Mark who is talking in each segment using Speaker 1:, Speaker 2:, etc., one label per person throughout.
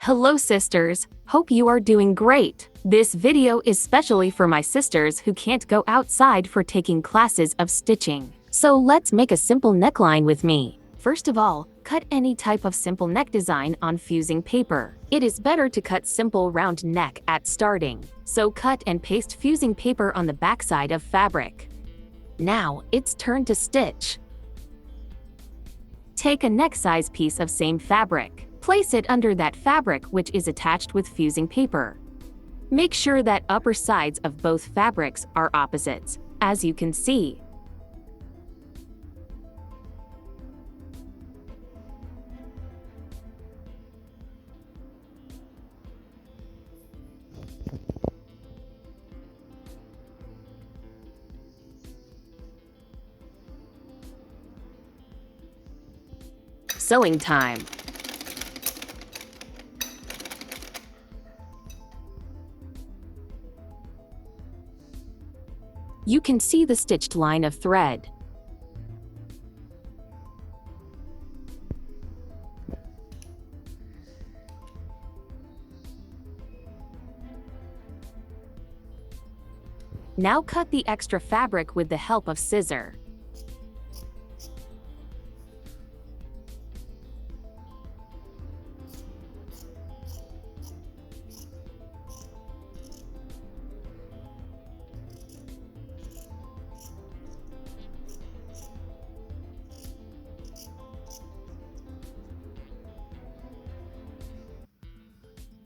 Speaker 1: Hello sisters, hope you are doing great. This video is specially for my sisters who can't go outside for taking classes of stitching. So let's make a simple neckline with me. First of all, cut any type of simple neck design on fusing paper. It is better to cut simple round neck at starting. So cut and paste fusing paper on the backside of fabric. Now, it's turn to stitch. Take a neck size piece of same fabric. Place it under that fabric which is attached with fusing paper. Make sure that upper sides of both fabrics are opposites, as you can see. Sewing time. You can see the stitched line of thread. Now cut the extra fabric with the help of scissor.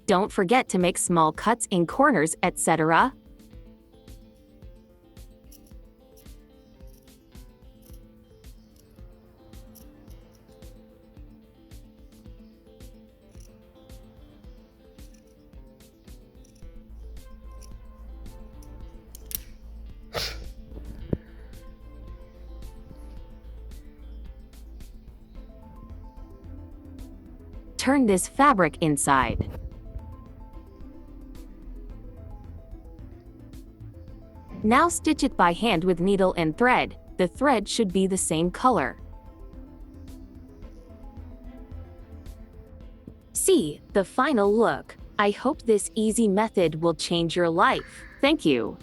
Speaker 1: Don't forget to make small cuts in corners, etc. Turn this fabric inside. Now stitch it by hand with needle and thread. The thread should be the same color. See the final look. I hope this easy method will change your life. Thank you.